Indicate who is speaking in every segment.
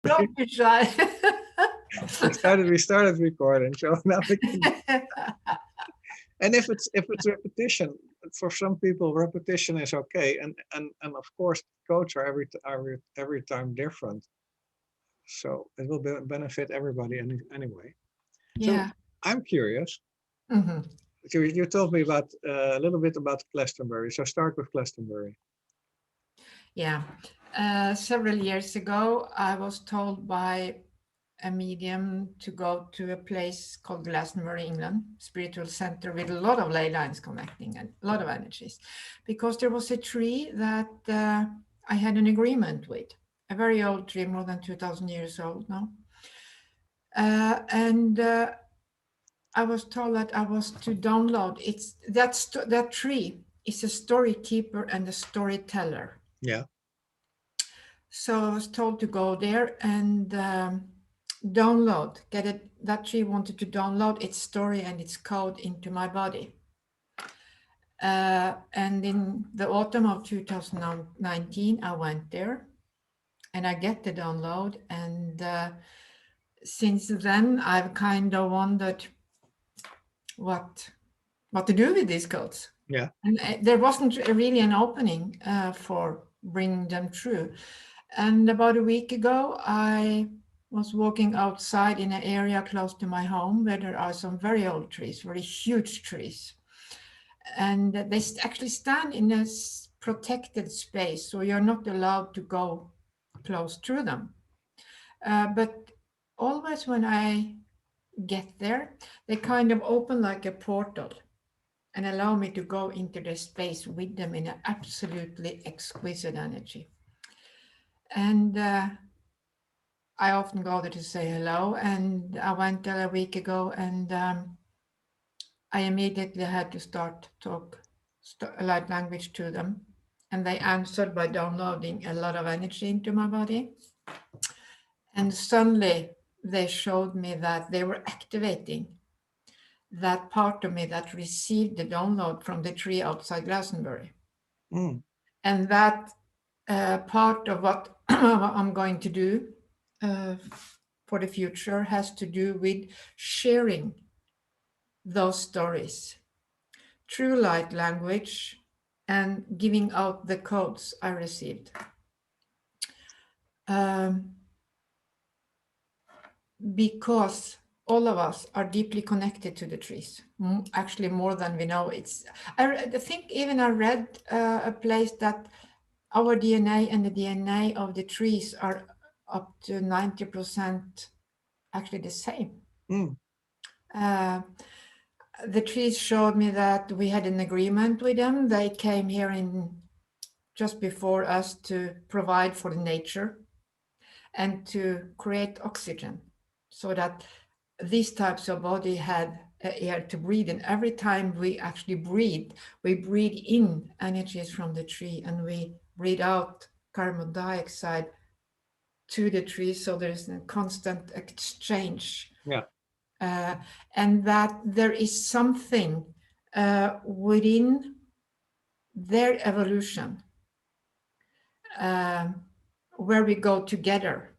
Speaker 1: Don't be shy.
Speaker 2: We started recording, so now we can. And if it's repetition, for some people repetition is okay, and of course codes are every time different, so it will benefit everybody anyway. So
Speaker 1: Yeah.
Speaker 2: I'm curious.
Speaker 1: Hmm.
Speaker 2: You told me about a little bit about Glastonbury, so start with Glastonbury.
Speaker 1: Yeah. Several years ago, I was told by a medium to go to a place called Glastonbury, England, spiritual center with a lot of ley lines connecting and a lot of energies, because there was a tree that I had an agreement with, a very old tree, more than 2,000 years old now. And I was told that I was to download. It's that tree is a story keeper and a storyteller.
Speaker 2: Yeah.
Speaker 1: So I was told to go there and download, get it. That tree wanted to download its story and its code into my body. And in the autumn of 2019, I went there and I get the download. And since then, I've kind of wondered what to do with these codes.
Speaker 2: Yeah.
Speaker 1: And there wasn't really an opening for bringing them through. And about a week ago, I was walking outside in an area close to my home where there are some very old trees, very huge trees. And they actually stand in a protected space, so you're not allowed to go close to them. But always when I get there, they kind of open like a portal and allow me to go into the space with them in an absolutely exquisite energy. And I often go there to say hello. And I went there a week ago, and I immediately had to start talk light language to them. And they answered by downloading a lot of energy into my body. And suddenly they showed me that they were activating that part of me that received the download from the tree outside Glastonbury.
Speaker 2: Mm.
Speaker 1: And that part of what I'm going to do uh, for the future has to do with sharing those stories, true light language, and giving out the codes I received. Um, because all of us are deeply connected to the trees, actually more than we know. I think even I read a place that our DNA and the DNA of the trees are up to 90% actually the same.
Speaker 2: Mm.
Speaker 1: Uh, the trees showed me that we had an agreement with them. They came here in just before us to provide for the nature and to create oxygen so that these types of body had air to breathe. And every time we actually breathe, we breathe in energies from the tree and we breathe out carbon dioxide to the tree. So there's a constant exchange.
Speaker 2: Yeah.
Speaker 1: And that there is something within their evolution uh, where we go together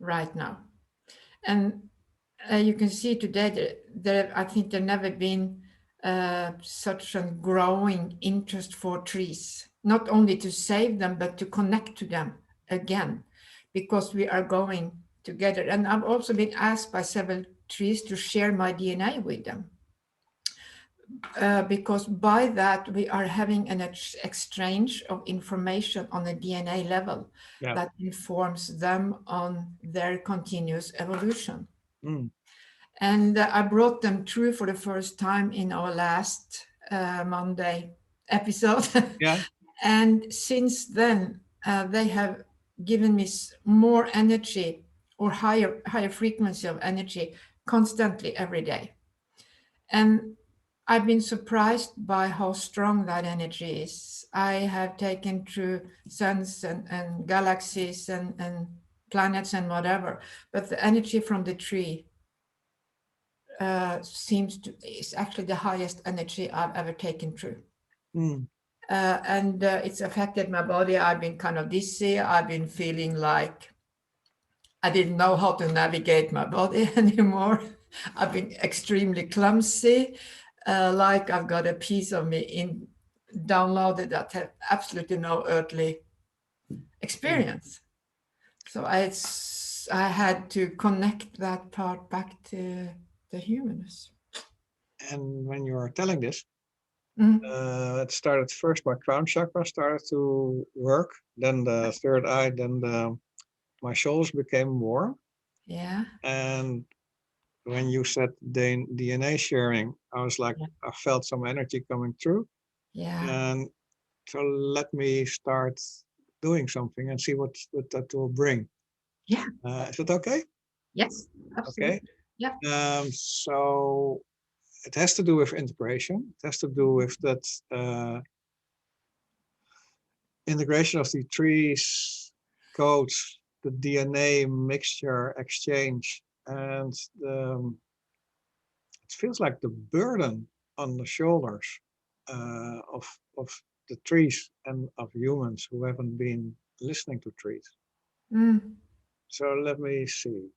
Speaker 1: right now. And you can see today that I think there never been such a growing interest for trees, not only to save them, but to connect to them again, because we are going together. And I've also been asked by several trees to share my DNA with them. Because by that we are having an exchange of information on a DNA level
Speaker 2: Yeah.
Speaker 1: that informs them on their continuous evolution.
Speaker 2: Mm.
Speaker 1: And I brought them through for the first time in our last Monday episode.
Speaker 2: Yeah.
Speaker 1: And since then, they have given me more energy or higher frequency of energy constantly every day. And I've been surprised by how strong that energy is. I have taken through suns and galaxies and planets and whatever, but the energy from the tree is actually the highest energy I've ever taken through.
Speaker 2: Mm.
Speaker 1: And it's affected my body. I've been kind of dizzy. I've been feeling like I didn't know how to navigate my body anymore. I've been extremely clumsy, like I've got a piece of me in downloaded that had absolutely no earthly
Speaker 2: Mm.
Speaker 1: experience. So I had to connect that part back to the humanness.
Speaker 2: And when you are telling this,
Speaker 1: Mm.
Speaker 2: it started first my crown chakra started to work, then the third eye, then my shoulders became warm.
Speaker 1: Yeah.
Speaker 2: And when you said DNA sharing, I was like,
Speaker 1: Yeah.
Speaker 2: I felt some energy coming through.
Speaker 1: Yeah.
Speaker 2: And so let me start doing something and see what that will bring.
Speaker 1: Yeah.
Speaker 2: Is that okay?
Speaker 1: Yes.
Speaker 2: Okay.
Speaker 1: Absolutely. Yeah.
Speaker 2: So it has to do with integration. It has to do with that integration of the trees, codes, the DNA mixture exchange, and it feels like the burden on the shoulders of the trees and of humans who haven't been listening to trees.
Speaker 1: Mm.
Speaker 2: So let me see.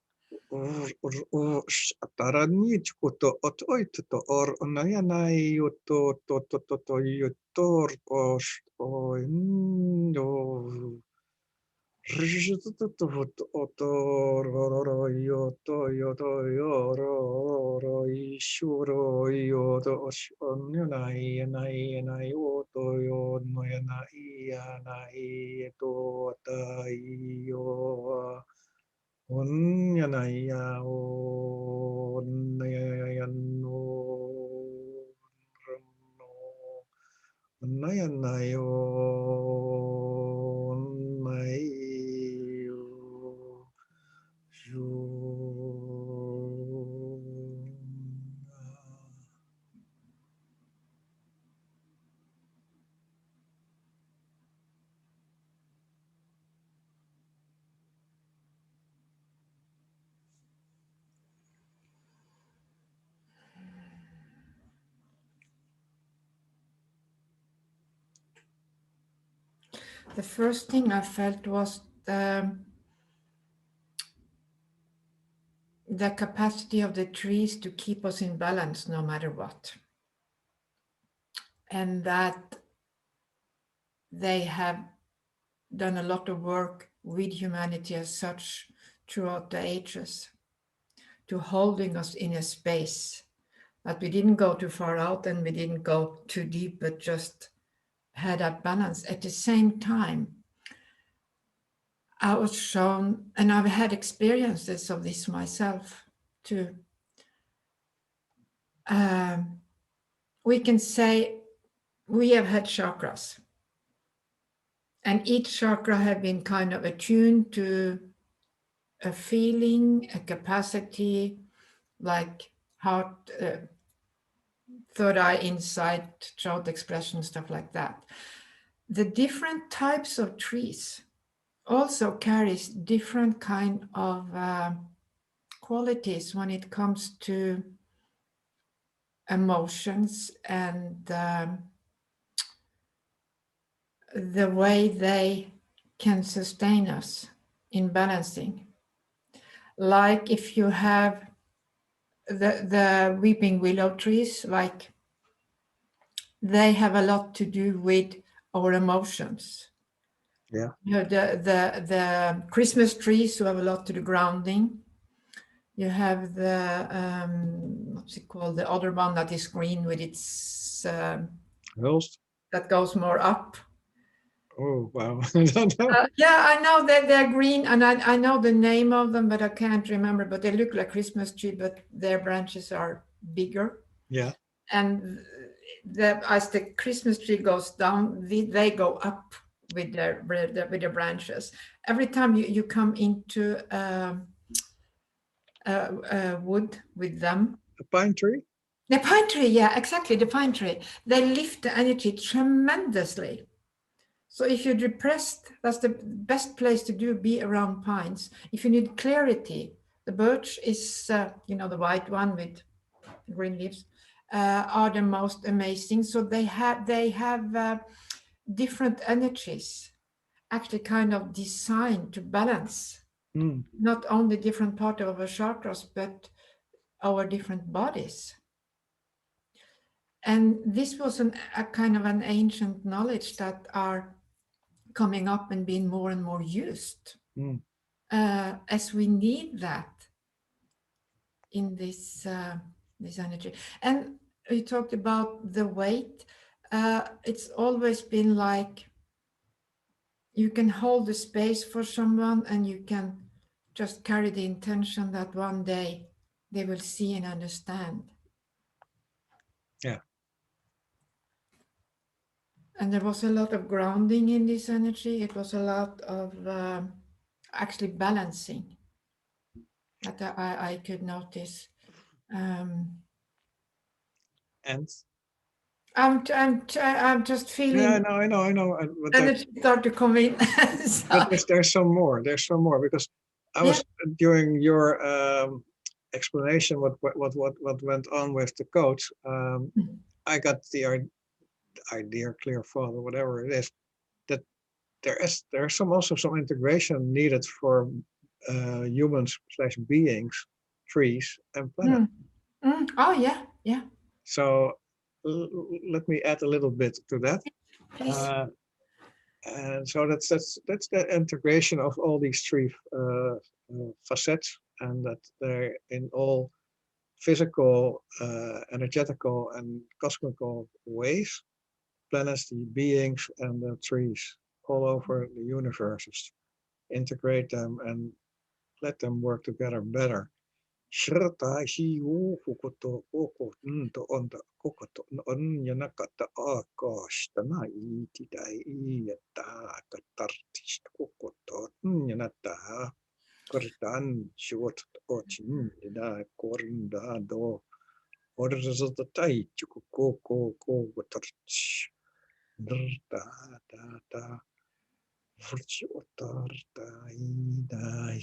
Speaker 2: Tarani chukoto otoi to or onayanai yoto to yotor os no
Speaker 1: The first thing I felt was the capacity of the trees to keep us in balance no matter what. And that they have done a lot of work with humanity as such throughout the ages to holding us in a space that we didn't go too far out and we didn't go too deep, but just had that balance. At the same time, I was shown, and I've had experiences of this myself too. We can say we have had chakras, and each chakra have been kind of attuned to a feeling, a capacity, like heart, third eye insight, throat expression, stuff like that. The different types of trees also carries different kind of qualities when it comes to emotions and the way they can sustain us in balancing. Like if you have the weeping willow trees, like they have a lot to do with our emotions.
Speaker 2: Yeah.
Speaker 1: You know, the Christmas trees who have a lot to do grounding. You have the what's it called? The other one that is green with its
Speaker 2: Hulst.
Speaker 1: that goes more up.
Speaker 2: Oh wow. I don't know.
Speaker 1: Yeah, I know that they're green, and I know the name of them, but I can't remember. But they look like Christmas tree, but their branches are bigger.
Speaker 2: Yeah.
Speaker 1: And as the Christmas tree goes down, they go up with their branches. Every time you come into wood with them.
Speaker 2: A pine tree.
Speaker 1: The pine tree, yeah, exactly, the pine tree. They lift the energy tremendously. So if you're depressed, that's the best place to be around pines. If you need clarity, the birch is, the white one with green leaves, are the most amazing. So they have different energies, actually kind of designed to balance
Speaker 2: Mm.
Speaker 1: not only different part of our chakras, but our different bodies. And this was a kind of an ancient knowledge that are coming up and being more and more used, as we need that in this energy. And we talked about the weight. It's always been like you can hold the space for someone, and you can just carry the intention that one day they will see and understand.
Speaker 2: Yeah.
Speaker 1: And there was a lot of grounding in this energy. It was a lot of actually balancing that I could notice.
Speaker 2: And
Speaker 1: I'm just
Speaker 2: yeah,
Speaker 1: feeling
Speaker 2: I know. But
Speaker 1: energy start to come in. So,
Speaker 2: but there's some more. There's some more because I was during your explanation what went on with the coach. I got the idea, clear thought, or whatever it is, that there's some integration needed for humans / beings, trees, and planets.
Speaker 1: Oh yeah.
Speaker 2: So let me add a little bit to that.
Speaker 1: Please.
Speaker 2: And so that's the integration of all these three facets, and that they're in all physical, energetical, and cosmical ways. Planets, the beings, and the trees all over the universes. Integrate them and let them work together better. Shrta hi fukuto oko to on the kokoto on yanakata akosh tana iti dai yata katartish kokoto yanata kurtan short ochin da korinda do orders of the tai chuko ko watarch da da da furchi otar da ida hi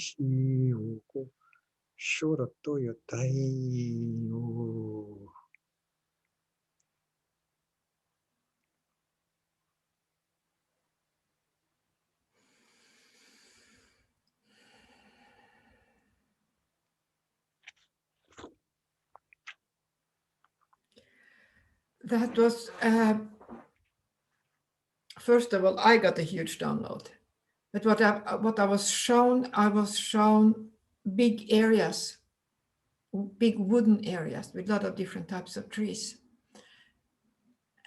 Speaker 2: Shorotoyo Taiyo.
Speaker 1: That was first of all, I got a huge download. But what I was shown big areas, big wooden areas with a lot of different types of trees.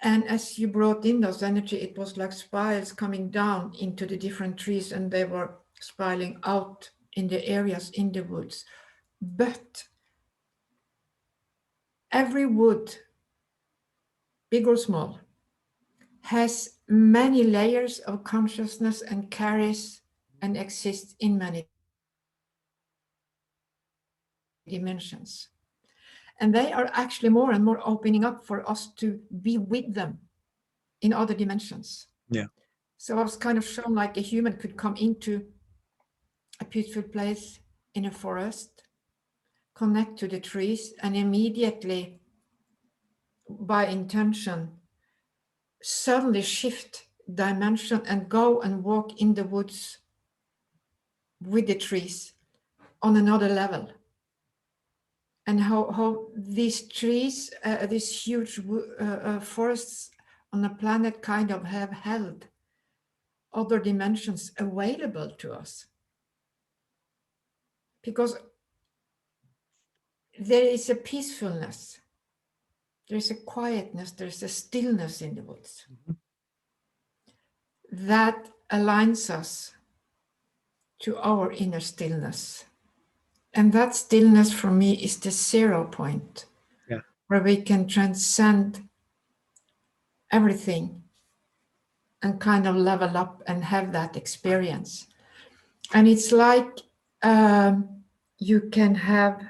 Speaker 1: And as you brought in those energy, it was like spirals coming down into the different trees, and they were spiraling out in the areas in the woods. But every wood, big or small, has many layers of consciousness and carries and exists in many dimensions. And they are actually more and more opening up for us to be with them in other dimensions.
Speaker 2: Yeah.
Speaker 1: So I was kind of shown like a human could come into a peaceful place in a forest, connect to the trees, and immediately, by intention, suddenly shift dimension and go and walk in the woods with the trees on another level. And how these trees, these huge forests on the planet kind of have held other dimensions available to us. Because there is a peacefulness, there's a quietness, there's a stillness in the woods that aligns us to our inner stillness. And that stillness for me is the 0 point, where we can transcend everything and kind of level up and have that experience. And it's like you can have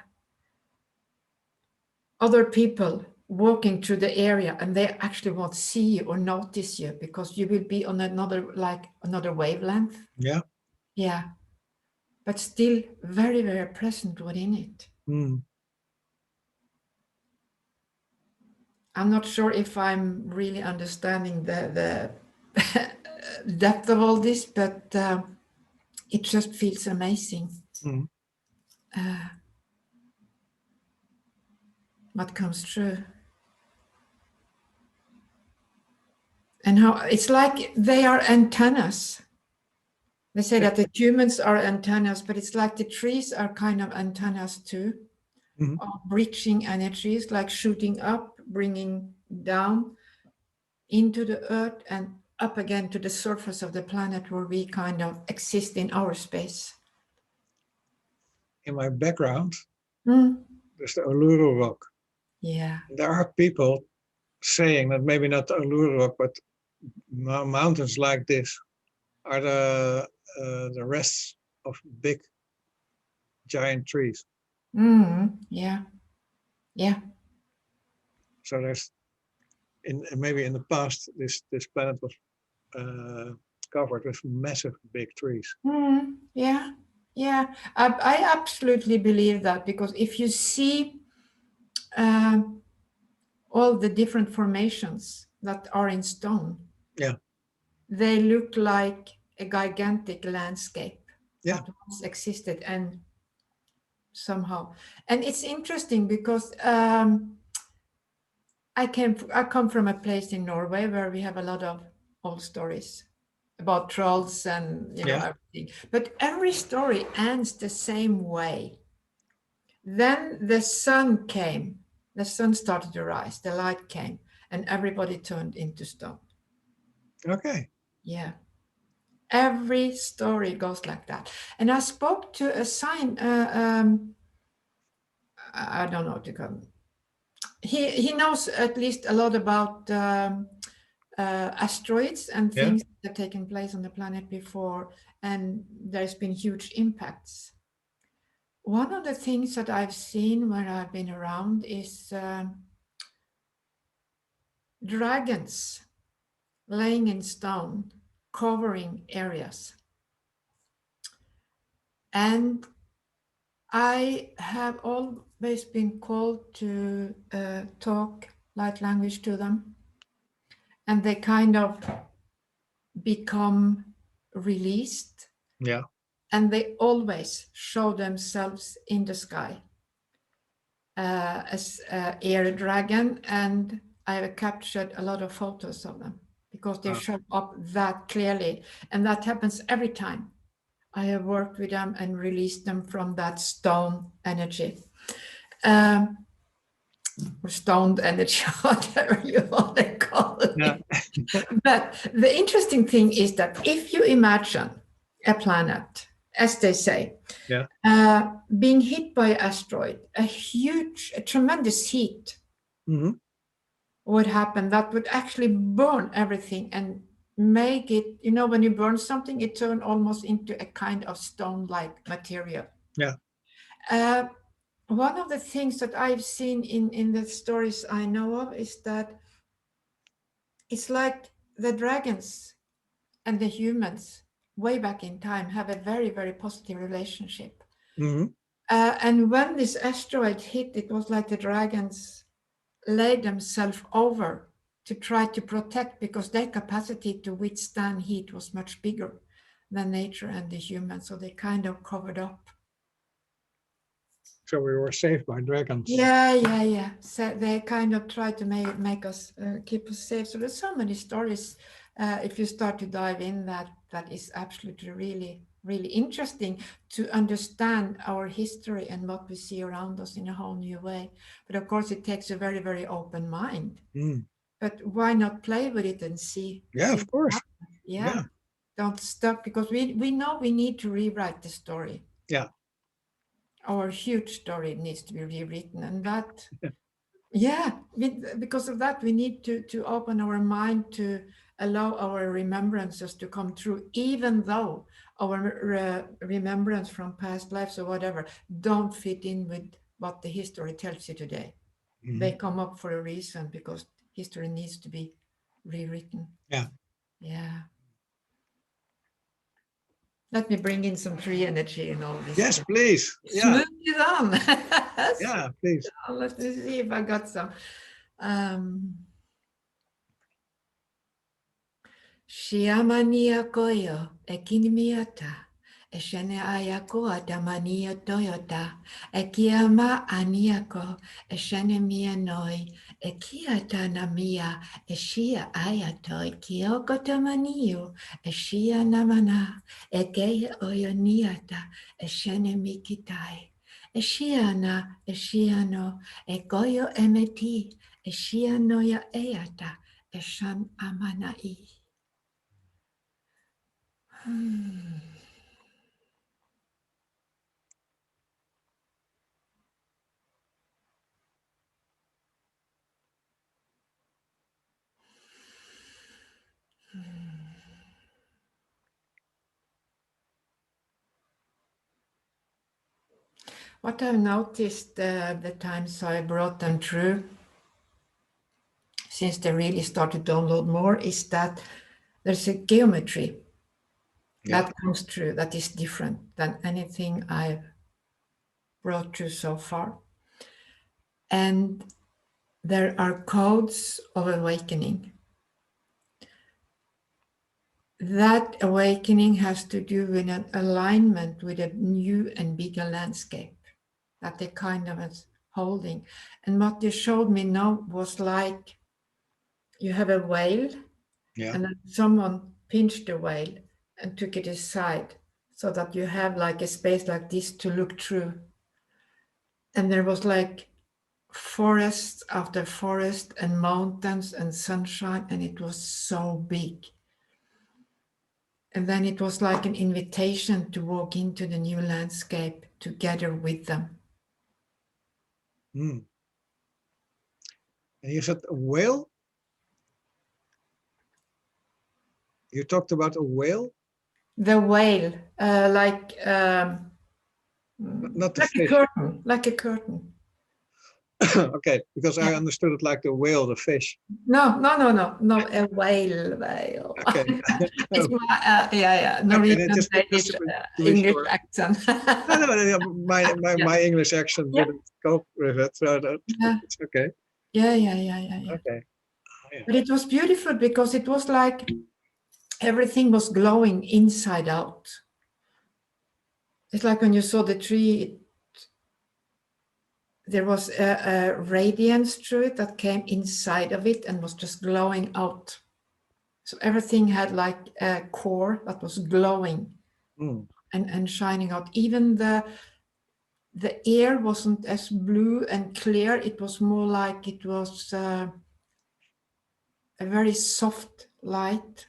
Speaker 1: other people walking through the area and they actually won't see you or notice you because you will be on another wavelength. Yeah. But still very, very present within it. I'm not sure if I'm really understanding the depth of all this, but it just feels amazing.
Speaker 2: Mm.
Speaker 1: what comes true. And how it's like they are antennas. They say that the humans are antennas, but it's like the trees are kind of antennas too,
Speaker 2: Mhm.
Speaker 1: of bridging energies, like shooting up, bringing down into the earth and up again to the surface of the planet where we kind of exist in our space.
Speaker 2: In my background,
Speaker 1: Mm.
Speaker 2: there's the Uluru Rock.
Speaker 1: Yeah.
Speaker 2: There are people saying that maybe not the Uluru Rock, but mountains like this are the rests of big, giant trees.
Speaker 1: Mm. Yeah. Yeah.
Speaker 2: So there's maybe in the past this planet was covered with massive big trees.
Speaker 1: Mm. Yeah. Yeah. I absolutely believe that, because if you see all the different formations that are in stone,
Speaker 2: Yeah.
Speaker 1: they look like a gigantic landscape
Speaker 2: Yeah.
Speaker 1: that once existed and somehow. And it's interesting because I come from a place in Norway where we have a lot of old stories about trolls and
Speaker 2: Yeah.
Speaker 1: everything. But every story ends the same way. Then the sun came, the sun started to rise, the light came, and everybody turned into stone.
Speaker 2: Okay.
Speaker 1: Yeah. Every story goes like that. And I spoke to a I don't know what to call him. He knows at least a lot about asteroids and
Speaker 2: Yeah.
Speaker 1: things that have taken place on the planet before, and there's been huge impacts. One of the things that I've seen when I've been around is dragons laying in stone, covering areas. And I have always been called to talk light language to them, and they kind of become released,
Speaker 2: Yeah.
Speaker 1: and they always show themselves in the sky as air dragon, and I have captured a lot of photos of them because they show up that clearly, and that happens every time I have worked with them and released them from that stone energy. Or stoned energy, whatever you want to call it.
Speaker 2: Yeah.
Speaker 1: But the interesting thing is that if you imagine a planet, as they say,
Speaker 2: Yeah.
Speaker 1: being hit by an asteroid, a tremendous heat
Speaker 2: Mm-hmm.
Speaker 1: would happen that would actually burn everything and make it, when you burn something, it turns almost into a kind of stone-like material.
Speaker 2: Yeah.
Speaker 1: One of the things that I've seen in the stories I know of is that it's like the dragons and the humans way back in time have a very, very positive relationship.
Speaker 2: Mm-hmm.
Speaker 1: And when this asteroid hit, it was like the dragons laid themselves over to try to protect, because their capacity to withstand heat was much bigger than nature and the humans. So they kind of covered up.
Speaker 2: So we were saved by dragons.
Speaker 1: Yeah. So they kind of try to make us keep us safe. So there's so many stories. If you start to dive in, that is absolutely really, really interesting to understand our history and what we see around us in a whole new way. But of course, it takes a very, very open mind.
Speaker 2: Mm.
Speaker 1: But why not play with it and see?
Speaker 2: Yeah, of course.
Speaker 1: Yeah. Don't stop, because we know we need to rewrite the story.
Speaker 2: Yeah.
Speaker 1: Our huge story needs to be rewritten, and that because of that we need to open our mind to allow our remembrances to come true, even though our remembrance from past lives or whatever don't fit in with what the history tells you today.
Speaker 2: Mm-hmm.
Speaker 1: They come up for a reason, because history needs to be rewritten. Yeah. Let me bring in some tree energy and all this.
Speaker 2: Yes, please.
Speaker 1: Smooth it on.
Speaker 2: Yeah, please.
Speaker 1: Let me see if I got some. Shiamania koyo ekinimiata e shene ayako atamania toyota, e kiama aniako, e shene mia noi, e kia tana mia, e shia ayatoi, kioko tamanio, e shia namana, e gehe oyoniata, e shene mikitai. E shiana, e shiano, e goyo emeti, e shianoya eata, e shan amanai. What I've noticed the times I brought them through, since they really started to download more, is that there's a geometry that comes through that is different than anything I've brought through so far. And there are codes of awakening. That awakening has to do with an alignment with a new and bigger landscape that they kind of is holding. And what they showed me now was like you have a whale, and then someone pinched the whale and took it aside so that you have like a space like this to look through. And there was like forest after forest and mountains and sunshine, and it was so big. And then it was like an invitation to walk into the new landscape together with them.
Speaker 2: And you said a whale? You talked about a whale?
Speaker 1: The whale,
Speaker 2: Not the
Speaker 1: like
Speaker 2: fish.
Speaker 1: Like a curtain.
Speaker 2: Okay, because I understood it like the whale, the fish.
Speaker 1: No, a whale.
Speaker 2: Okay.
Speaker 1: It's my, Norwegian Danish English
Speaker 2: sure.
Speaker 1: accent.
Speaker 2: My English accent didn't cope with it, so it's okay.
Speaker 1: Yeah.
Speaker 2: Okay.
Speaker 1: But it was beautiful because it was like everything was glowing inside out. It's like when you saw the tree, there was a radiance through it that came inside of it and was just glowing out. So everything had like a core that was glowing and shining out. Even the air wasn't as blue and clear. It was more like it was a very soft light.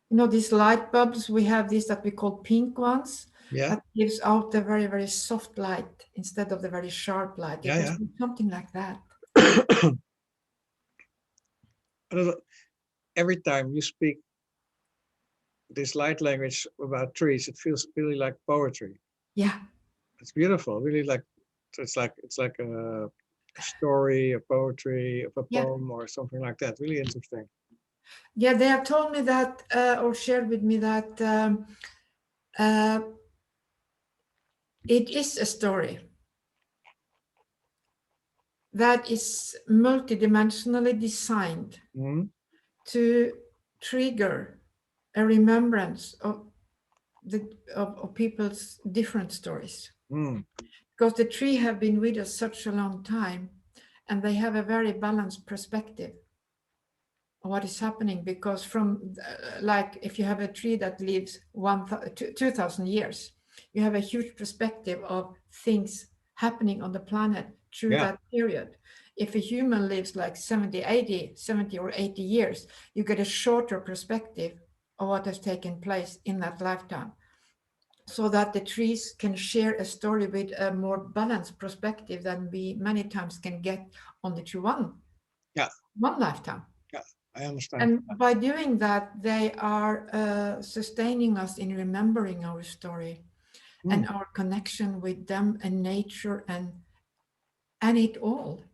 Speaker 1: You know, these light bulbs, we have these that we call pink ones.
Speaker 2: Yeah.
Speaker 1: That gives out a very, very soft light instead of the very sharp light. It was something like that.
Speaker 2: Every time you speak this light language about trees, it feels really like poetry.
Speaker 1: Yeah.
Speaker 2: It's beautiful. Really like it's like a story, a poetry, of a poem or something like that. Really interesting.
Speaker 1: Yeah, they have told me that or shared with me that it is a story that is multidimensionally designed to trigger a remembrance of people's different stories. Because the tree have been with us such a long time, and they have a very balanced perspective of what is happening. Because from like if you have a tree that lives 2,000 years, you have a huge perspective of things happening on the planet through that period. If a human lives like 70 or 80 years, you get a shorter perspective of what has taken place in that lifetime, so that the trees can share a story with a more balanced perspective than we many times can get only through one lifetime.
Speaker 2: Yeah, I understand.
Speaker 1: And by doing that, they are sustaining us in remembering our story and our connection with them and nature and it all.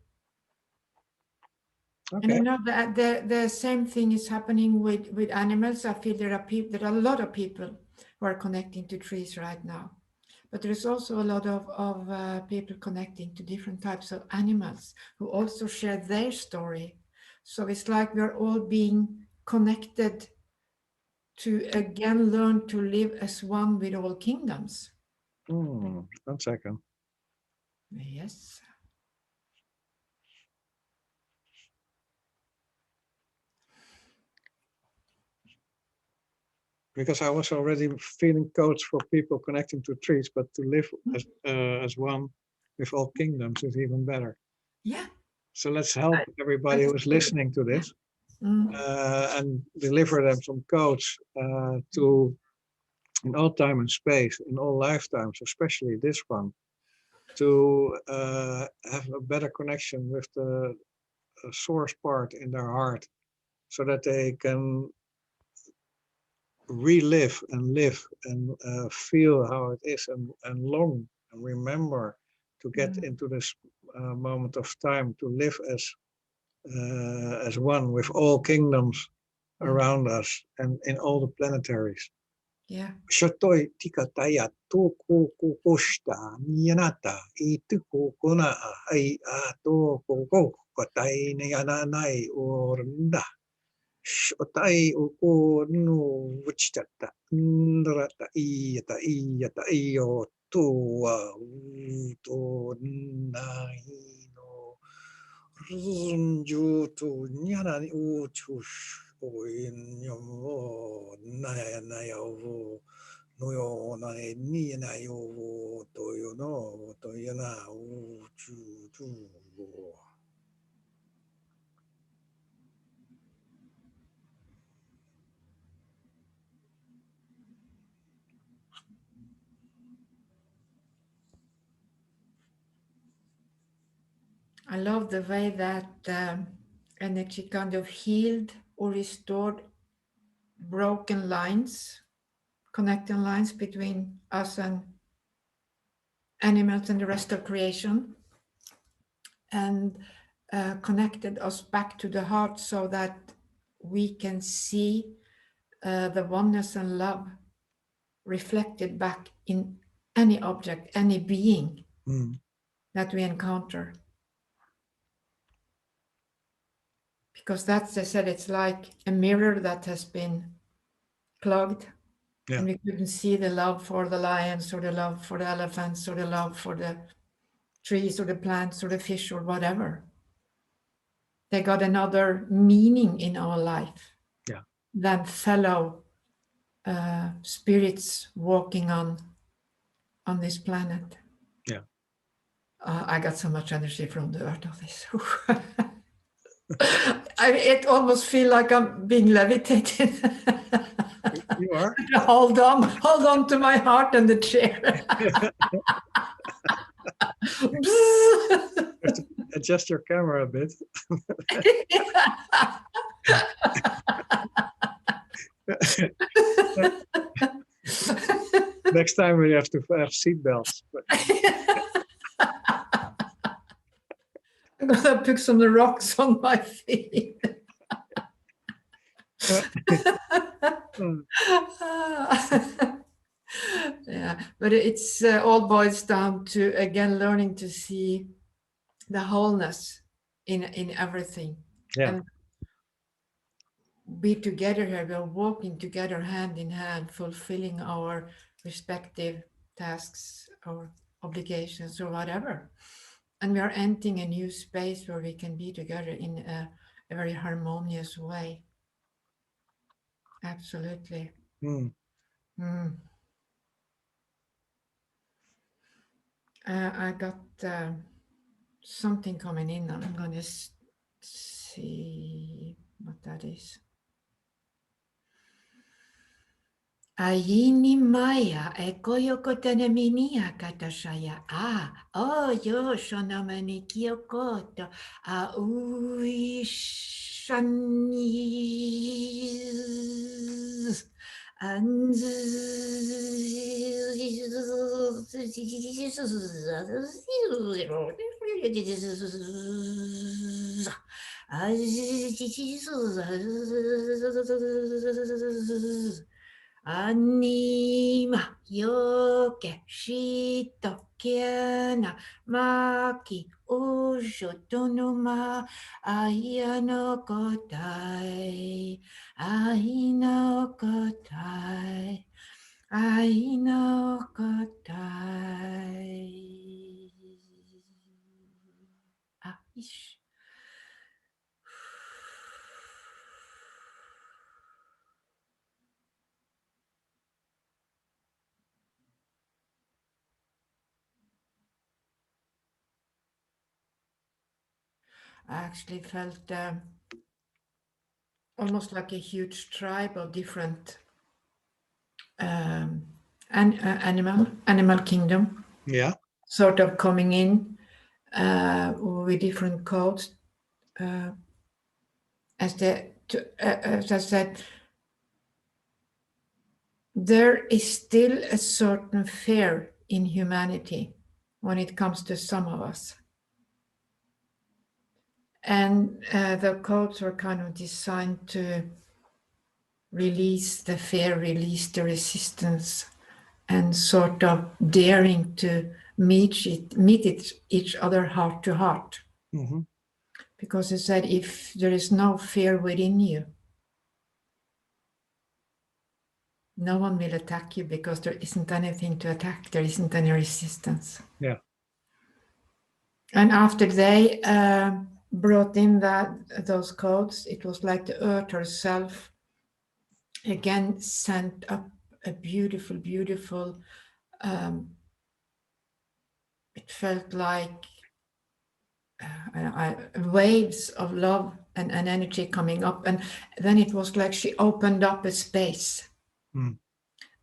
Speaker 1: Okay. And you know that the same thing is happening with animals. I feel there are a lot of people who are connecting to trees right now, but there is also a lot of people connecting to different types of animals who also share their story. So it's like we're all being connected to again learn to live as one with all kingdoms.
Speaker 2: 1 second.
Speaker 1: Yes.
Speaker 2: Because I was already feeling codes for people connecting to trees, but to live as one with all kingdoms is even better.
Speaker 1: Yeah.
Speaker 2: So let's help everybody who's listening to this and deliver them some codes to in all time and space, in all lifetimes, especially this one, to have a better connection with the source part in their heart, so that they can relive and live and feel how it is and long and remember to get into this moment of time to live as one with all kingdoms around us and in all the planetaries.
Speaker 1: Yeah.
Speaker 2: Shatoi tikataya toko kokoshta niyanata ituko kona ai ato koko katai niyananai ornda. Shotai uko no wichata ndrata iyata iyo tua uto naino rinju tu nyana ni uchush o inyo naya naya o no yo na ni na yo to yo no to yana uchu tu.
Speaker 1: I love the way that energy kind of healed or restored broken lines, connecting lines between us and animals and the rest of creation, and connected us back to the heart so that we can see the oneness and love reflected back in any object, any being that we encounter. Because that's, I said, it's like a mirror that has been clogged. Yeah. And we couldn't see the love for the lions or the love for the elephants or the love for the trees or the plants or the fish or whatever. They got another meaning in our life than fellow spirits walking on this planet.
Speaker 2: Yeah.
Speaker 1: I got so much energy from the earth of this. It almost feels like I'm being levitated.
Speaker 2: You are.
Speaker 1: Hold on to my heart and the chair.
Speaker 2: Adjust your camera a bit. Next time we have to have seatbelts.
Speaker 1: I'm gonna put some rocks on my feet. Yeah, but it's all boils down to again learning to see the wholeness in everything.
Speaker 2: Yeah.
Speaker 1: And be together here. We're walking together hand in hand, fulfilling our respective tasks or obligations or whatever. And we are entering a new space where we can be together in a very harmonious way. Absolutely. I got something coming in. I'm going to see what that is. Ayini maya ekoyoko tanaminia katashaya yo shonamani kyokoto uishani Anima yoke shito kiana maki ujutunuma ayano kotai aino kotai aino kotai. Ah, ish. I actually felt almost like a huge tribe of different animal kingdom,
Speaker 2: Yeah.
Speaker 1: sort of coming in with different codes. As I said, there is still a certain fear in humanity when it comes to some of us. And the codes are kind of designed to release the fear, release the resistance, and sort of daring to meet each other heart to heart.
Speaker 2: Mm-hmm.
Speaker 1: Because it said, if there is no fear within you, no one will attack you, because there isn't anything to attack. There isn't any resistance.
Speaker 2: Yeah.
Speaker 1: And after they brought in those codes, it was like the earth herself again sent up a beautiful, beautiful, it felt like waves of love and energy coming up. And then it was like she opened up a space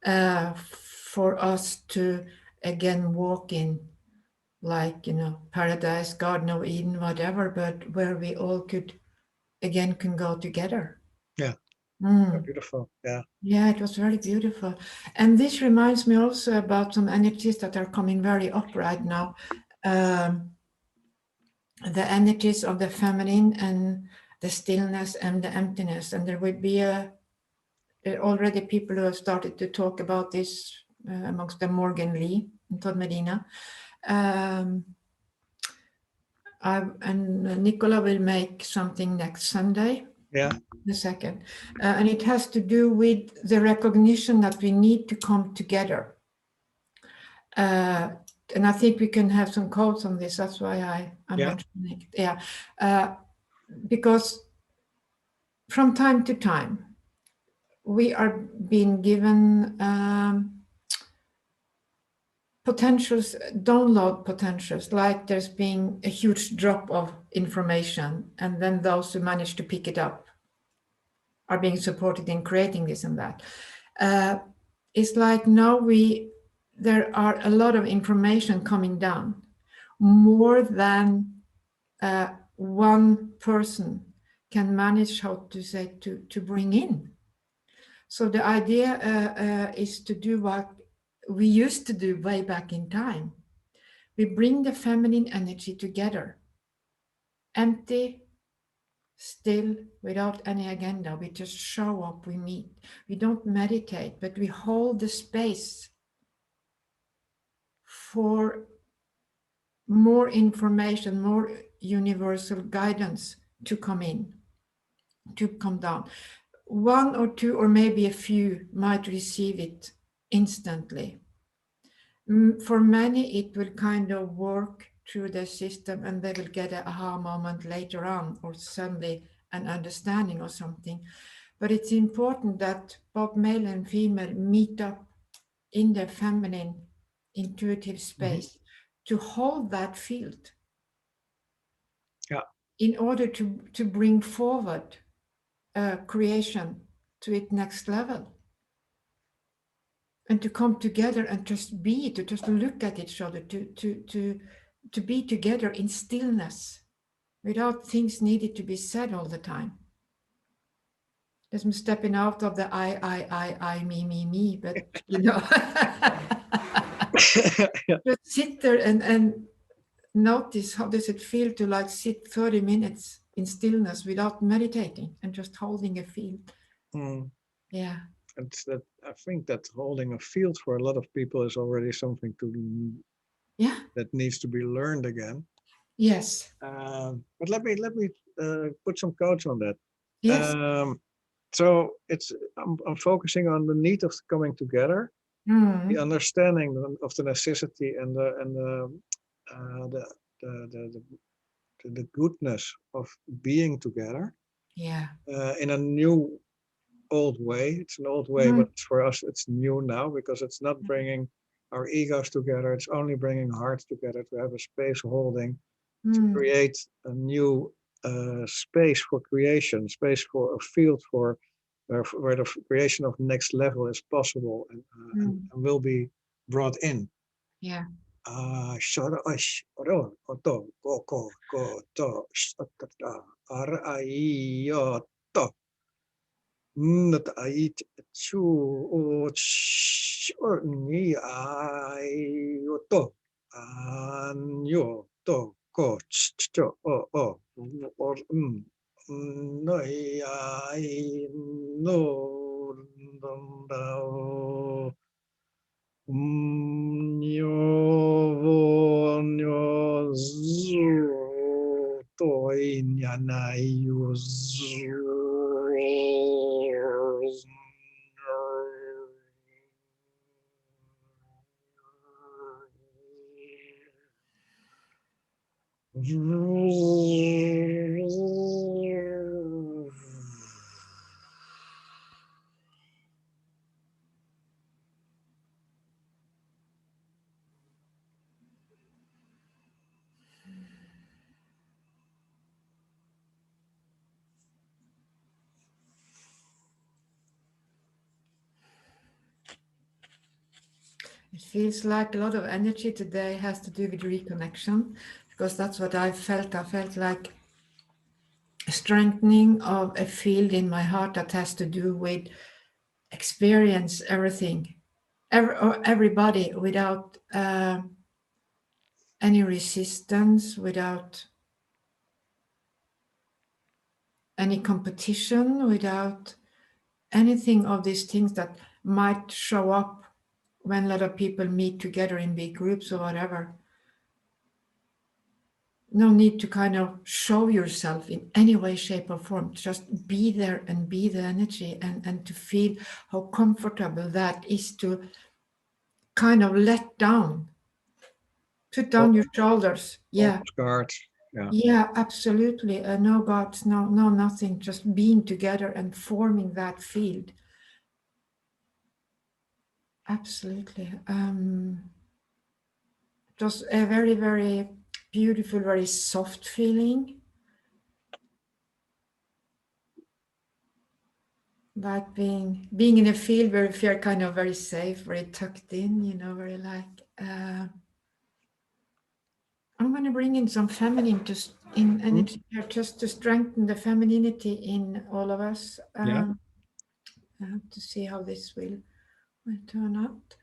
Speaker 1: for us to again walk in, like, paradise, Garden of Eden, whatever, but where we all can go together.
Speaker 2: Yeah.
Speaker 1: Mm.
Speaker 2: Beautiful. Yeah.
Speaker 1: Yeah, it was very beautiful. And this reminds me also about some energies that are coming very up right now. The energies of the feminine and the stillness and the emptiness. And there will be already people who have started to talk about this, amongst them Morgan Lee and Todd Medina. And Nicola will make something next Sunday.
Speaker 2: Yeah.
Speaker 1: The second. And it has to do with the recognition that we need to come together. And I think we can have some quotes on this. That's why I'm mentioning it. Yeah. Because from time to time, we are being given potentials, download potentials, like there's been a huge drop of information, and then those who manage to pick it up are being supported in creating this and that. It's like now there are a lot of information coming down, more than one person can manage, how to say, to bring in. So the idea is to do what we used to do way back in time. We bring the feminine energy together, empty, still, without any agenda. We just show up, we meet. We don't meditate, but we hold the space for more information, more universal guidance to come in, to come down. One or two, or maybe a few, might receive it instantly. For many, it will kind of work through the system, and they will get an aha moment later on, or suddenly an understanding or something. But it's important that both male and female meet up in their feminine intuitive space to hold that field.
Speaker 2: Yeah.
Speaker 1: In order to bring forward creation to its next level. And to come together and just be, to just look at each other, to be together in stillness, without things needed to be said all the time. There's me stepping out of the I, me, but just sit there and notice, how does it feel to like sit 30 minutes in stillness without meditating and just holding a field. Yeah.
Speaker 2: it's that I think that holding a field for a lot of people is already something
Speaker 1: Yeah.
Speaker 2: that needs to be learned again.
Speaker 1: Yes.
Speaker 2: But let me put some codes on that.
Speaker 1: Yes.
Speaker 2: So I'm focusing on the need of coming together, the
Speaker 1: Mm.
Speaker 2: understanding of the necessity and uh, the, the, the, the the goodness of being together
Speaker 1: Yeah.
Speaker 2: in a new old way. It's an old way,
Speaker 1: Mm.
Speaker 2: but for us it's new now because it's not bringing our egos together. It's only bringing hearts together to have a space holding, to
Speaker 1: Mm.
Speaker 2: create a new space for creation, space for a field for where the creation of next level is possible
Speaker 1: Mm.
Speaker 2: and will be brought in.
Speaker 1: Yeah.
Speaker 2: Shara ash ro oto ko to shatata ar ai yo to not ai chu o ch or ni ai to an yo to ko ch o or no ai no no Nyo nyo zu toi nyanai yu
Speaker 1: It feels like a lot of energy today has to do with reconnection, because that's what I felt. I felt like a strengthening of a field in my heart that has to do with experience everything, everybody without any resistance, without any competition, without anything of these things that might show up when a lot of people meet together in big groups or whatever. No need to kind of show yourself in any way, shape, or form. Just be there and be the energy, and to feel how comfortable that is, to kind of let down, put down your shoulders. Yeah.
Speaker 2: guard. Yeah.
Speaker 1: Yeah, absolutely. No gods, no nothing. Just being together and forming that field. Absolutely. Just a very, very beautiful, very soft feeling. Like being in a field where you feel kind of very safe, very tucked in, very like I'm going to bring in some feminine in energy here, just to strengthen the femininity in all of us.
Speaker 2: Yeah.
Speaker 1: I have to see how this will turn out.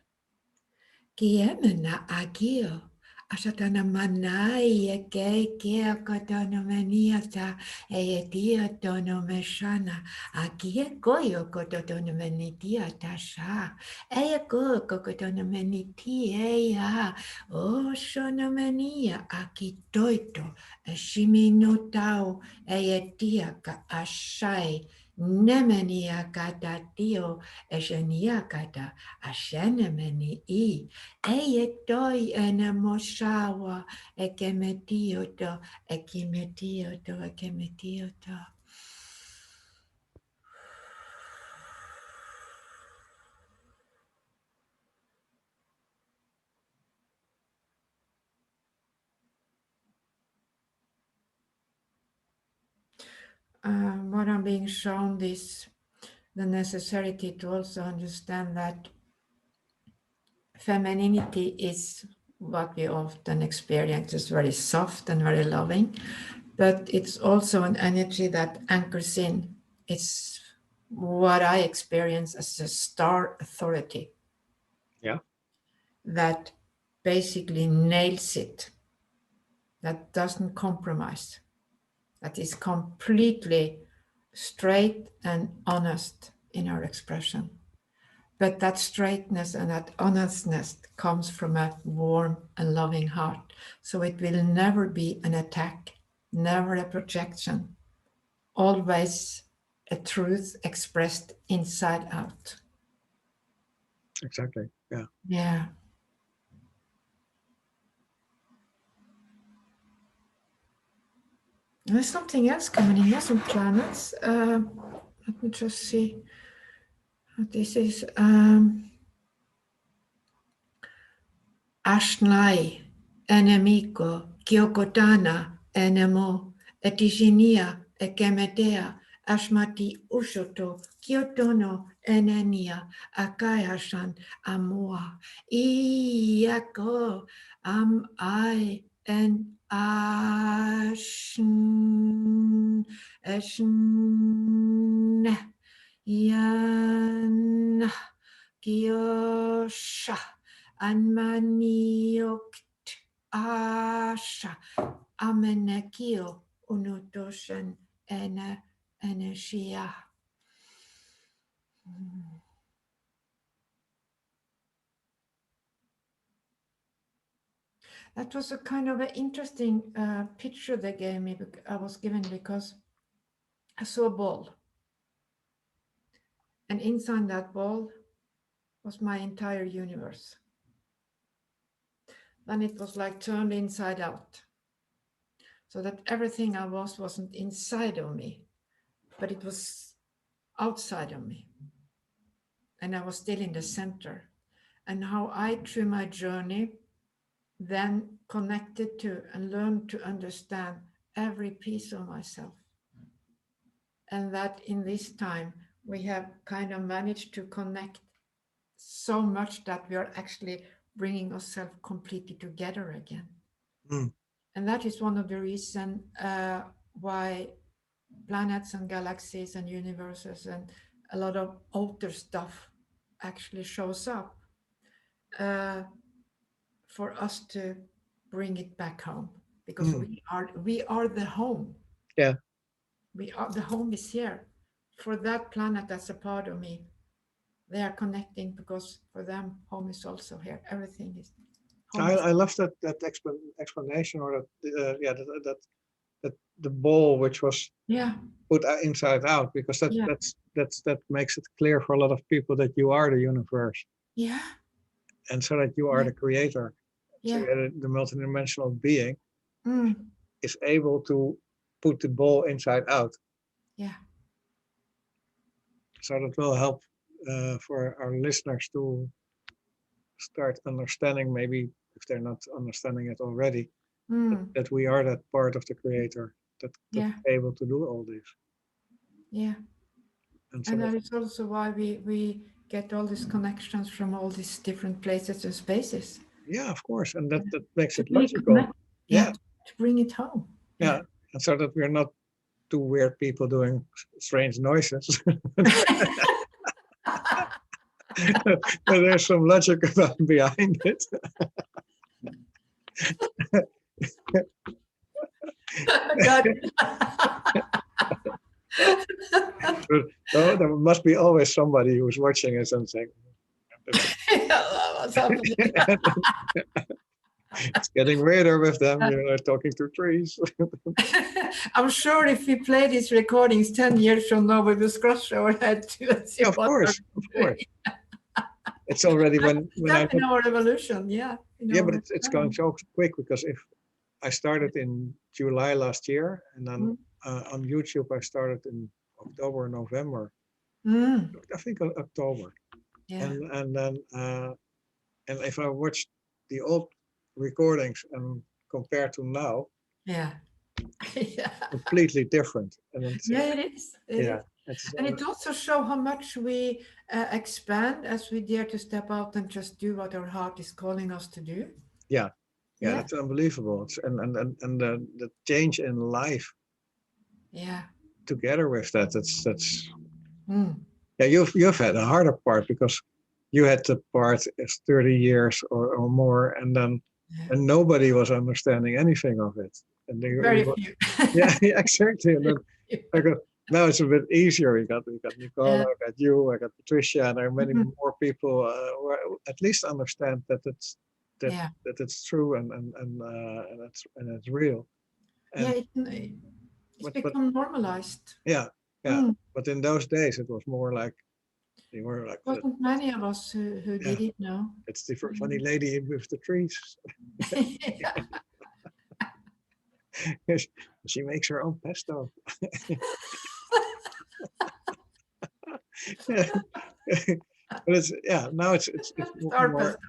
Speaker 1: Kiemena agio. Asatana manai ke kotono meniata e dia tono meshana agie koyo kotono menitia tasha e ko kotono meniti e ya o shono menia akitoito e shimino tau e dia ka ashai nemenia kata tio e shenia kata ashenemeni I Eyetoi enemoshawa ekemetioto ekemetioto. What I'm being shown is the necessity to also understand that femininity is what we often experience as very soft and very loving, but it's also an energy that anchors in. It's what I experience as a star authority.
Speaker 2: Yeah.
Speaker 1: That basically nails it, that doesn't compromise, that is completely straight and honest in our expression. But that straightness and that honestness comes from a warm and loving heart. So it will never be an attack, never a projection, always a truth expressed inside out.
Speaker 2: Exactly. Yeah.
Speaker 1: Yeah. There's something else coming in here, some planets. Let me just see what this is. Ashnai, enemico, Kyokotana, enemo, Etiginia, Ekemedea, Ashmati Ushoto, Kyotono, Enenia, Akayashan, Amoa, Iyako, Am I, and Ashn, Ashn, Yan, Kyosha. Anmaniokt asha amenekio unutoshan energia. That was a kind of an interesting picture they gave me. I was given because I saw a ball, and inside that ball was my entire universe. Then it was like turned inside out, so that everything I wasn't inside of me, but it was outside of me, and I was still in the center. And how I, through my journey, then connected to and learned to understand every piece of myself. And that in this time, we have kind of managed to connect so much that we are actually bringing ourselves completely together again.
Speaker 2: Mm.
Speaker 1: And that is one of the reasons why planets and galaxies and universes and a lot of outer stuff actually shows up for us to bring it back home, because we are the home.
Speaker 2: Yeah.
Speaker 1: We are, the home is here. For that planet that's a part of me, they are connecting because for them home is also here. Everything is home.
Speaker 2: I love that explanation, or that the ball which was put inside out, because that makes it clear for a lot of people that you are the universe.
Speaker 1: Yeah.
Speaker 2: And so that you are the creator.
Speaker 1: Yeah.
Speaker 2: So the multidimensional being is able to put the ball inside out.
Speaker 1: Yeah.
Speaker 2: So that will help for our listeners to start understanding, maybe if they're not understanding it already, that we are that part of the creator that's able to do all this.
Speaker 1: Yeah. And that is also why we get all these connections from all these different places and spaces.
Speaker 2: Yeah, of course. And that makes it logical.
Speaker 1: To bring it home.
Speaker 2: Yeah. And so that we're not two weird people doing strange noises. There's some logic behind it. There must be always somebody who's watching us and saying,
Speaker 1: what's happening?
Speaker 2: It's getting weirder with them. You're talking to trees.
Speaker 1: I'm sure if we play these recordings 10 years from now, we will scratch our head too.
Speaker 2: Of course. It's already when
Speaker 1: I in our evolution,
Speaker 2: but it's going so quick, because if I started in July last year, and then on YouTube I started in October, November. I think October. And then and if I watch the old recordings and compare to now, completely different. And
Speaker 1: it is. And it also shows how much we expand as we dare to step out and just do what our heart is calling us to do.
Speaker 2: Yeah, that's unbelievable. And the change in life. Yeah. Together with that, that's. Yeah, you've had a harder part, because you had the part as 30 years or more, and then and nobody was understanding anything of it. And
Speaker 1: very few.
Speaker 2: Yeah, exactly. And then Now it's a bit easier. We got Nicole, I got you, I got Patricia, and there are many
Speaker 1: Mhm.
Speaker 2: more people who at least understand that
Speaker 1: Yeah,
Speaker 2: it's true and it's real.
Speaker 1: yeah,
Speaker 2: And
Speaker 1: it's
Speaker 2: but
Speaker 1: become normalized.
Speaker 2: yeah, yeah.
Speaker 1: Mm.
Speaker 2: But in those days, it was more like they were like,
Speaker 1: Wasn't many of us who
Speaker 2: yeah,
Speaker 1: did it, no.
Speaker 2: it's the funny lady with the trees.
Speaker 1: Yeah.
Speaker 2: She makes her own pesto. Yeah. But it's now it's
Speaker 1: Our
Speaker 2: more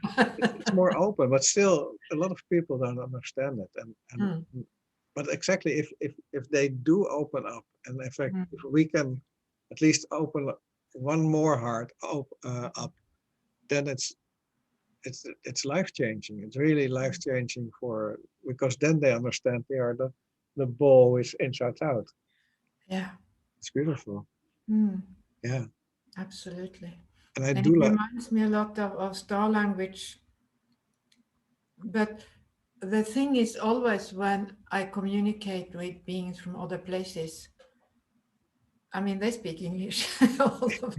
Speaker 2: it's more open, but still a lot of people don't understand it.
Speaker 1: Mm,
Speaker 2: But exactly if they do open up, and in fact
Speaker 1: mm,
Speaker 2: if we can at least open one more heart up, then it's life changing. It's really life changing because then they understand they are the ball is inside out.
Speaker 1: yeah.
Speaker 2: It's beautiful.
Speaker 1: Mm,
Speaker 2: Yeah,
Speaker 1: absolutely.
Speaker 2: and I
Speaker 1: And it
Speaker 2: do like.
Speaker 1: reminds me a lot of star language. But the thing is always when I communicate with beings from other places, I mean, they speak English, all of them.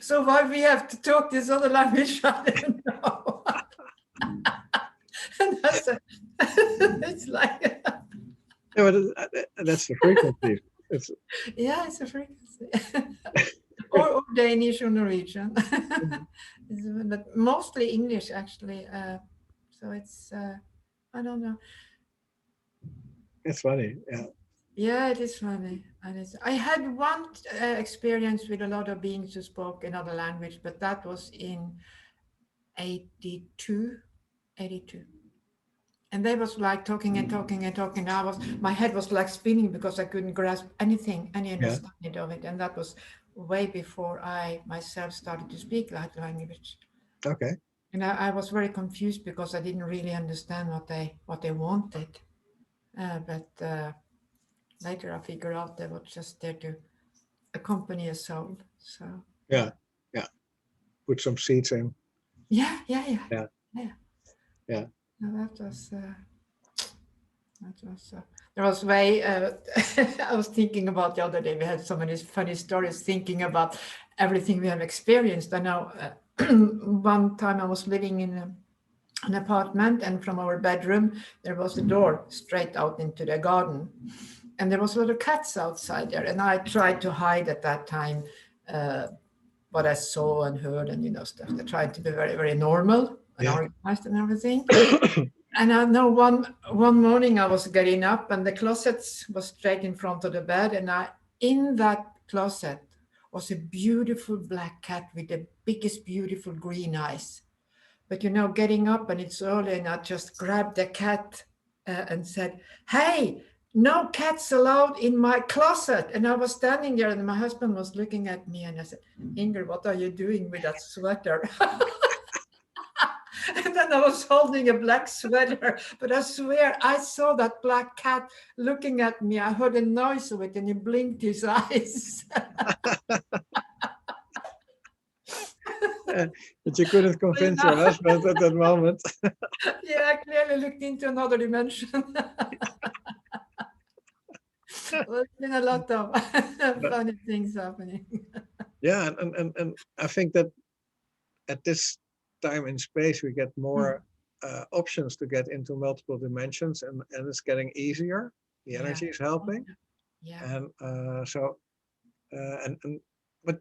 Speaker 1: So why we have to talk this other language, I don't know. And it's like,
Speaker 2: Yeah, but that's the frequency. It's
Speaker 1: yeah, it's a frequency. Or Danish or Norwegian. But mostly English, actually. So it's, I don't know.
Speaker 2: it's funny. Yeah,
Speaker 1: Yeah, it is funny. And I had one experience with a lot of beings who spoke another language, but that was in 82, 82. And they was like talking and talking and talking. My head was like spinning because I couldn't grasp anything, any
Speaker 2: yeah.
Speaker 1: understanding of it. And that was way before I myself started to speak that language.
Speaker 2: Okay.
Speaker 1: And I was very confused because I didn't really understand what they wanted. But later I figured out they were just there to accompany a soul. So
Speaker 2: Yeah, yeah. Put some seeds in.
Speaker 1: yeah, yeah, yeah,
Speaker 2: Yeah,
Speaker 1: yeah.
Speaker 2: yeah,
Speaker 1: No, that was. There was way. I was thinking about the other day. We had so many funny stories. Thinking about everything we have experienced. I know. One time I was living in an apartment, and from our bedroom there was a door straight out into the garden, and there was a lot of cats outside there. And I tried to hide at that time. What I saw and heard and stuff. I tried to be very, very normal and
Speaker 2: yeah.
Speaker 1: organized and everything. And I know one morning I was getting up and the closet was straight in front of the bed, and in that closet was a beautiful black cat with the biggest beautiful green eyes. But getting up and it's early, and I just grabbed the cat and said, "Hey, no cats allowed in my closet." And I was standing there, and my husband was looking at me, and I said, "Inger, what are you doing with that sweater?" And then I was holding a black sweater, but I swear I saw that black cat looking at me. I heard a noise of it, and he blinked his eyes.
Speaker 2: Yeah. But you couldn't
Speaker 1: You
Speaker 2: convince your
Speaker 1: know?
Speaker 2: husband at that moment.
Speaker 1: Yeah, I clearly looked into another dimension. Well, it's been a lot of
Speaker 2: But
Speaker 1: funny things happening.
Speaker 2: yeah, and I think that at this time in space we get more options to get into multiple dimensions, and it's getting easier. The
Speaker 1: Yeah.
Speaker 2: energy is helping,
Speaker 1: Yeah.
Speaker 2: and so and but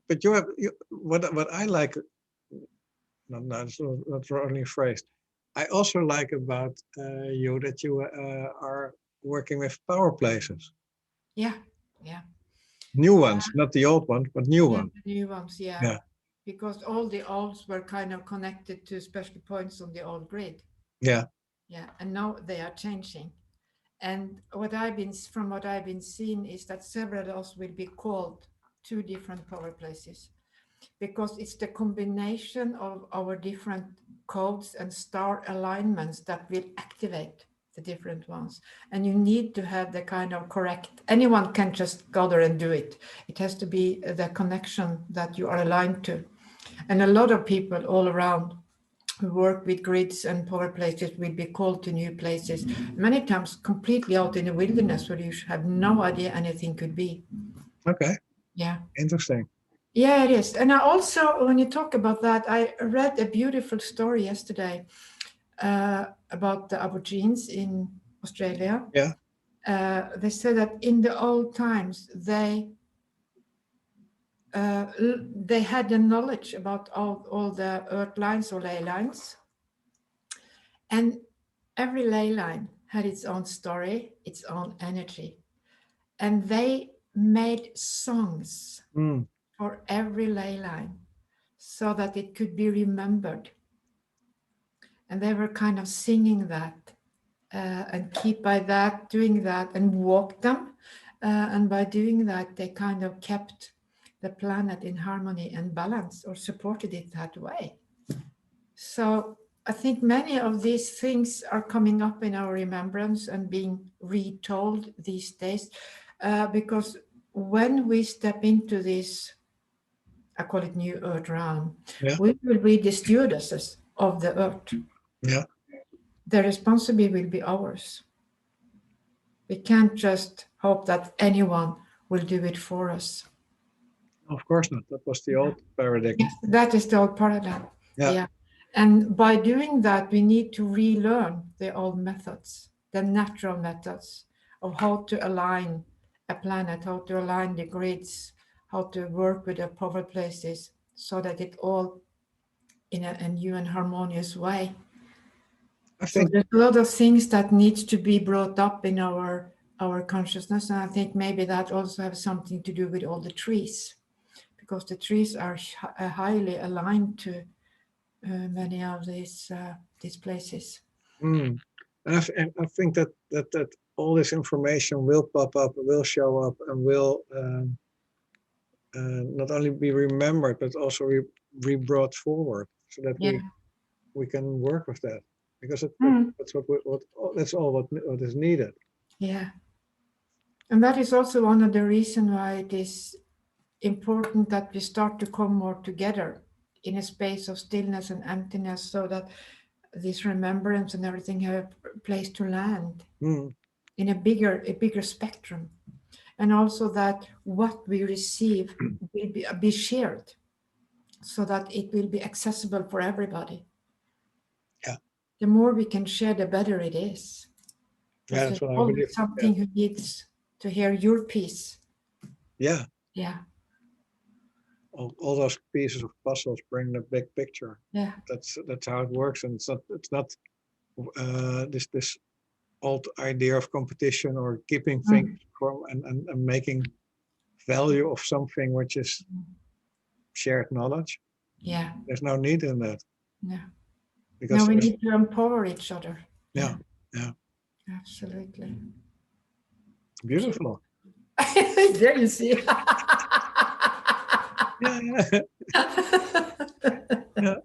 Speaker 2: what I like. No, it's not wrongly phrased. I also like about you that you are working with power places,
Speaker 1: Yeah. Yeah.
Speaker 2: new
Speaker 1: Yeah.
Speaker 2: ones, not the old ones, but new
Speaker 1: Yeah.
Speaker 2: ones.
Speaker 1: The new ones. Yeah.
Speaker 2: Yeah,
Speaker 1: Because all the olds were kind of connected to special points on the old grid.
Speaker 2: yeah,
Speaker 1: Yeah. And now they are changing. And from what I've been seeing is that several of us will be called to different power places, because it's the combination of our different codes and star alignments that will activate the different ones. And you need to have the kind of correct, anyone can just go there and do it. It has to be the connection that you are aligned to. And a lot of people all around who work with grids and power places will be called to new places, many times completely out in the wilderness where you have no idea anything could be.
Speaker 2: Okay.
Speaker 1: Yeah.
Speaker 2: Interesting.
Speaker 1: Yeah, it is. And I also, when you talk about that, I read a beautiful story yesterday about the Aborigines in Australia.
Speaker 2: Yeah.
Speaker 1: They said that in the old times, they had the knowledge about all the earth lines or ley lines. And every ley line had its own story, its own energy. And they made songs for every ley line so that it could be remembered. And they were kind of singing that and keep by that, doing that, and walk them. And by doing that, they kind of kept the planet in harmony and balance, or supported it that way. So I think many of these things are coming up in our remembrance and being retold these days, because when we step into this, I call it New Earth realm, we will be the stewardesses of the earth.
Speaker 2: Yeah.
Speaker 1: The responsibility will be ours. We can't just hope that anyone will do it for us.
Speaker 2: Of course not. That was the old paradigm.
Speaker 1: Yes, that is the old paradigm. Yeah. And by doing that, we need to relearn the old methods, the natural methods of how to align a planet, how to align the grids, how to work with the power places so that it all in a new and harmonious way.
Speaker 2: I think
Speaker 1: there's a lot of things that needs to be brought up in our consciousness, and I think maybe that also has something to do with all the trees, because the trees are highly aligned to many of these places.
Speaker 2: And I think that all this information will pop up, will show up, and will not only be remembered but also be brought forward, so that we can work with that, because that's that's all what is needed.
Speaker 1: Yeah, and that is also one of the reasons why it is important that we start to come more together in a space of stillness and emptiness, so that this remembrance and everything have a place to land in a bigger spectrum, and also that what we receive will be shared, so that it will be accessible for everybody.
Speaker 2: Yeah.
Speaker 1: The more we can share, the better it is.
Speaker 2: Yeah, that's what I
Speaker 1: always
Speaker 2: believe.
Speaker 1: Something who needs to hear your piece.
Speaker 2: Yeah.
Speaker 1: Yeah.
Speaker 2: All those pieces of puzzles bring the big picture.
Speaker 1: Yeah.
Speaker 2: That's how it works, and it's not this old idea of competition or keeping things from and making value of something which is shared knowledge.
Speaker 1: Yeah.
Speaker 2: There's no need in that.
Speaker 1: Yeah.
Speaker 2: Because
Speaker 1: now we need to empower each other.
Speaker 2: Yeah. Yeah.
Speaker 1: Absolutely.
Speaker 2: Beautiful.
Speaker 1: There you see.
Speaker 2: Yeah. Yeah.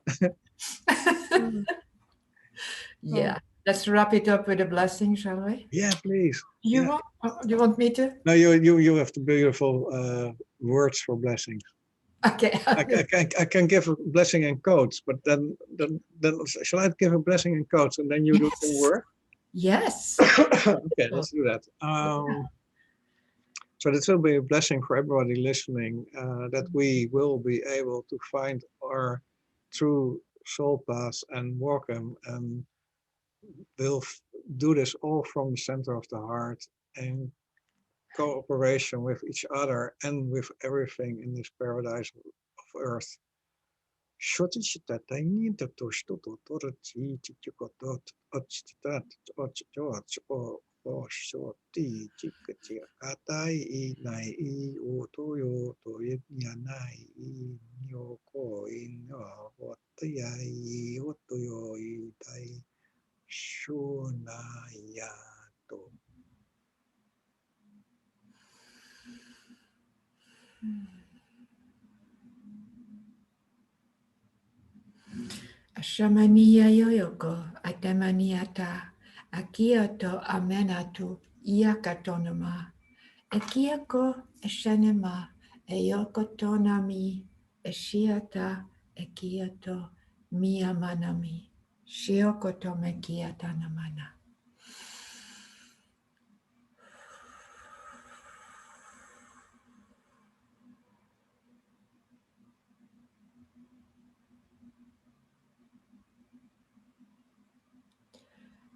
Speaker 1: Yeah. Let's wrap it up with a blessing, shall we?
Speaker 2: Yeah, please.
Speaker 1: Do you want me to?
Speaker 2: No, you have the beautiful words for blessings.
Speaker 1: Okay.
Speaker 2: I can give a blessing in quotes, but then shall I give a blessing in quotes and then you do some work?
Speaker 1: Yes.
Speaker 2: Okay, let's do that. So this will be a blessing for everybody listening, that we will be able to find our true soul path and walk them, and we'll do this all from the center of the heart in cooperation with each other and with everything in this paradise of earth.
Speaker 1: Ashamania yoyoko atemaniata akioto amenatu iakatonoma ekiako eshenema eyokotonami eshiata ekioto miamanami. Shioko tome kia tanamana.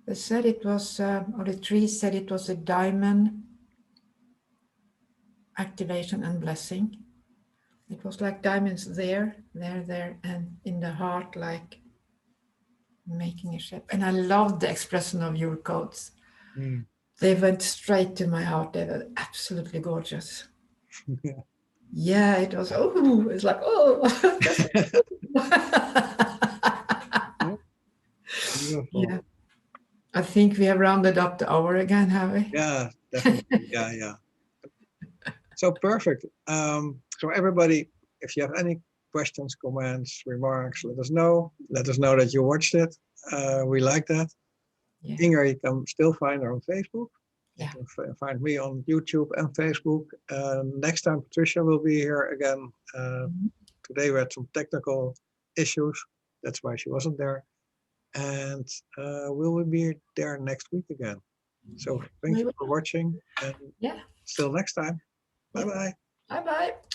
Speaker 1: They said it was, or the tree said it was a diamond activation and blessing. It was like diamonds there, and in the heart, like making a shape. And I loved the expression of your codes.
Speaker 2: Mm.
Speaker 1: They went straight to my heart. They were absolutely gorgeous.
Speaker 2: Yeah.
Speaker 1: Yeah, it was, oh, it's like, oh.
Speaker 2: Yeah. Beautiful.
Speaker 1: Yeah. I think we have rounded up the hour again, have we?
Speaker 2: Yeah, definitely. Yeah, yeah. So perfect. So everybody, if you have any questions, comments, remarks, let us know. Let us know that you watched it. We like that.
Speaker 1: Yeah.
Speaker 2: Inger, you can still find her on Facebook. You
Speaker 1: Yeah.
Speaker 2: can find me on YouTube and Facebook. Next time, Patricia will be here again. Today we had some technical issues. That's why she wasn't there. And we will be there next week again. So thank you for watching, and
Speaker 1: Yeah.
Speaker 2: till next time. Bye-bye.
Speaker 1: Bye-bye.